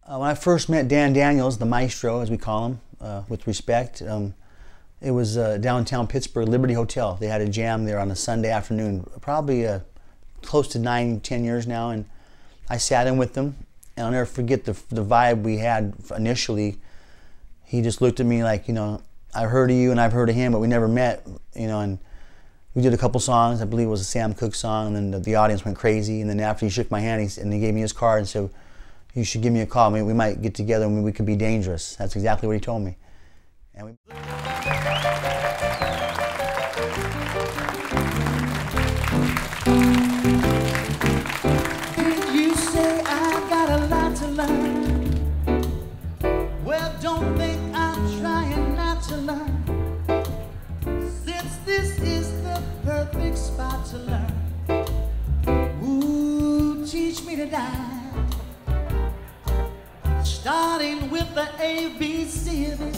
When I first met Dan Daniels, the maestro, as we call him, with respect, it was downtown Pittsburgh, Liberty Hotel. They had a jam there on a Sunday afternoon, probably close to 9, 10 years now, and I sat in with them, and I'll never forget the vibe we had initially. He just looked at me like, you know, I've heard of you and I've heard of him, but we never met, you know, and we did a couple songs. I believe it was a Sam Cooke song, and then the audience went crazy, and then after he shook my hand, he gave me his card and said, you should give me a call. I mean, we might get together and we could be dangerous. That's exactly what he told me. And we You say I got a lot to learn. Well, don't think I'm trying not to learn. Since this is the perfect spot to learn. Ooh, teach me to dive. Starting with the ABC of it,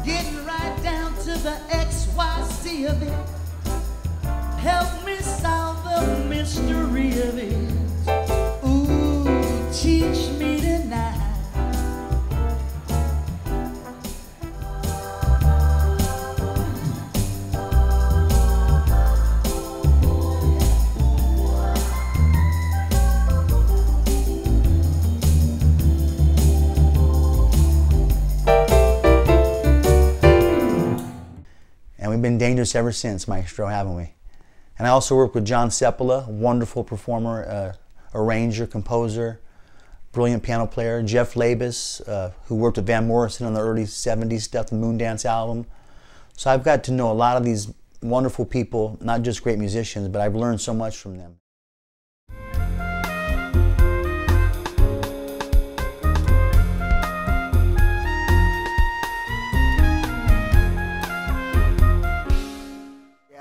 getting right down to the XYZ of it. Help me solve the mystery of it. Ooh, teach me tonight. And we've been dangerous ever since, maestro, haven't we? And I also work with John Sepola, a wonderful performer, arranger, composer, brilliant piano player. Jeff Labus, who worked with Van Morrison on the early 70s stuff, the Moondance album. So I've got to know a lot of these wonderful people, not just great musicians, but I've learned so much from them.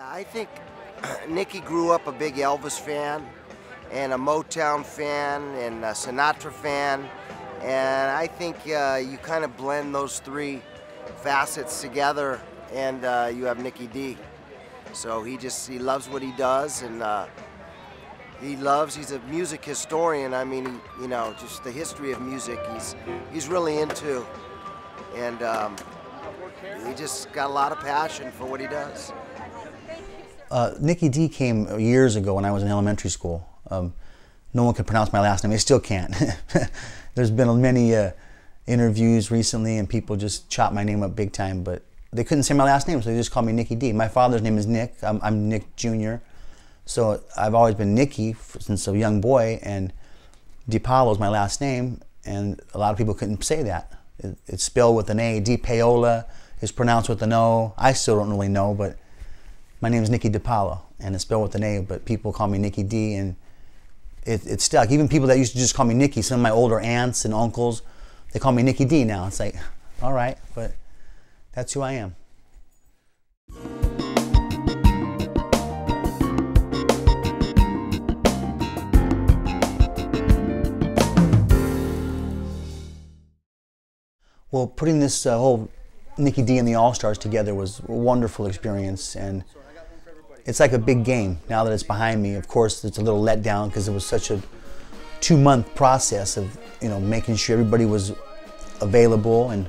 I think Nicky grew up a big Elvis fan and a Motown fan and a Sinatra fan, and I think you kind of blend those three facets together and you have Nicky D. So he loves what he does, and he's a music historian. I mean, you know, just the history of music he's really into, and he just got a lot of passion for what he does. Nicky D came years ago when I was in elementary school. No one could pronounce my last name. They still can't. There's been many interviews recently and people just chop my name up big time, but they couldn't say my last name, so they just called me Nicky D. My father's name is Nick. I'm Nick Jr. So I've always been Nicky since a young boy, and DePaola is my last name, and a lot of people couldn't say that. It's spelled with an A. DePaola is pronounced with an O. I still don't really know, but my name is Nicky DePaola, and it's spelled with an A, but people call me Nicky D, and it stuck. Even people that used to just call me Nicky, some of my older aunts and uncles, they call me Nicky D now. It's like, all right, but that's who I am. Well, putting this whole Nicky D and the All-Stars together was a wonderful experience, and it's like a big game now that it's behind me. Of course, it's a little let down because it was such a 2-month process of, you know, making sure everybody was available and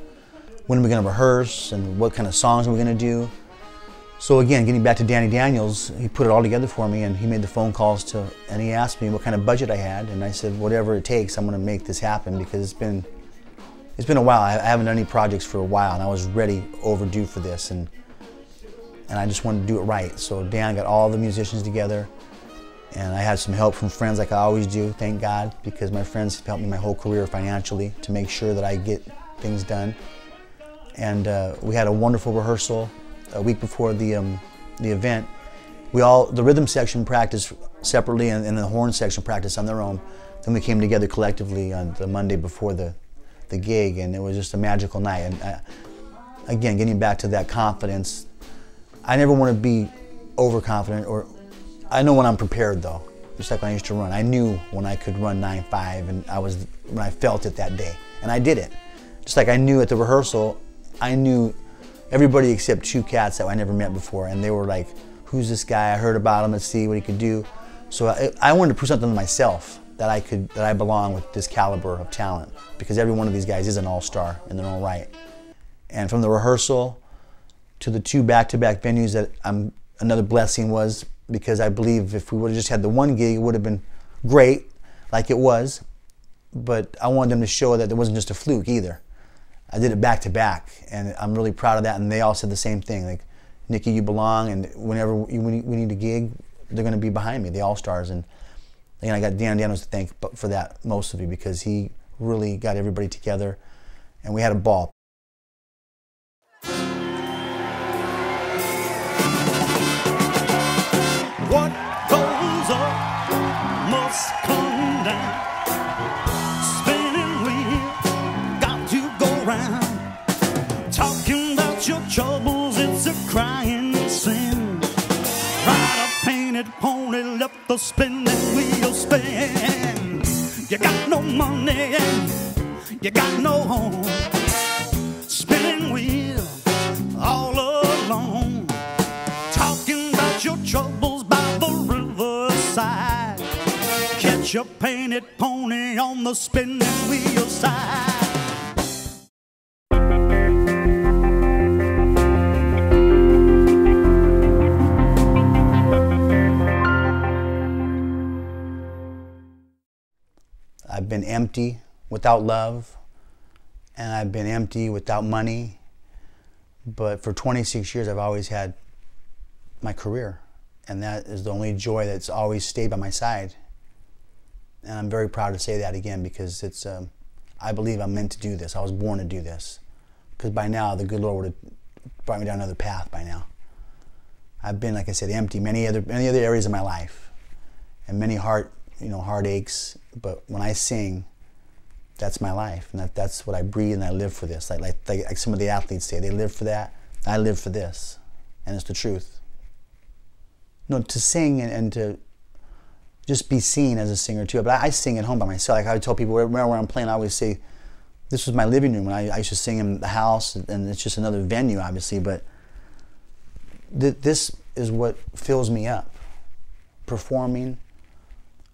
when are we going to rehearse and what kind of songs are we going to do. So again, getting back to Danny Daniels, he put it all together for me, and he made the phone calls and he asked me what kind of budget I had, and I said, whatever it takes, I'm going to make this happen, because it's been a while. I haven't done any projects for a while, and I was overdue for this, and I just wanted to do it right. So Dan got all the musicians together, and I had some help from friends like I always do, thank God, because my friends have helped me my whole career financially to make sure that I get things done. And we had a wonderful rehearsal a week before the event. The rhythm section practiced separately, and the horn section practiced on their own. Then we came together collectively on the Monday before the gig, and it was just a magical night. And again, getting back to that confidence, I never want to be overconfident, or I know when I'm prepared though. Just like when I used to run, I knew when I could run 9.5, and when I felt it that day, and I did it. Just like I knew at the rehearsal, I knew everybody except 2 cats that I never met before, and they were like, "Who's this guy? I heard about him. Let's see what he could do." So I wanted to prove something to myself that I belong with this caliber of talent, because every one of these guys is an all-star in their own right. And from the rehearsal to the 2 back-to-back venues, that another blessing was, because I believe if we would have just had the one gig, it would have been great, like it was. But I wanted them to show that it wasn't just a fluke either. I did it back-to-back, and I'm really proud of that. And they all said the same thing, like, Nicky, you belong, and whenever we need a gig, they're going to be behind me, the all-stars. And again, I got Dan Danos to thank for that mostly, because he really got everybody together, and we had a ball. What goes up must come down. Spinning wheel, got to go round. Talking about your troubles, it's a crying sin. Ride a painted pony, let the spinning wheel spin. You got no money, you got no home. Spinning wheel, all alone. Talking about your troubles by the riverside. Catch a painted pony on the spinning wheel side. I've been empty without love, and I've been empty without money. But for 26 years, I've always had my career, and that is the only joy that's always stayed by my side. And I'm very proud to say that again, because it's I believe I'm meant to do this. I was born to do this, because by now the good Lord would have brought me down another path by now. I've been, like I said, empty many other areas of my life, and many heartaches. But when I sing, that's my life, and that's what I breathe, and I live for this. Like some of the athletes say, they live for that. I live for this, and it's the truth. No, to sing and to just be seen as a singer too. But I sing at home by myself. Like I would tell people where I'm playing, I always say, this was my living room, and I used to sing in the house, and it's just another venue, obviously. But this is what fills me up: performing,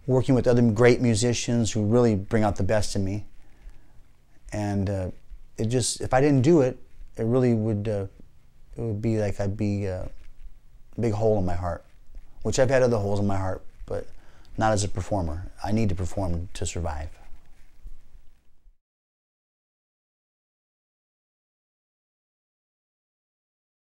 working with other great musicians who really bring out the best in me. And if I didn't do it, it really would, it would be like I'd be a big hole in my heart, which I've had other holes in my heart, but not as a performer. I need to perform to survive.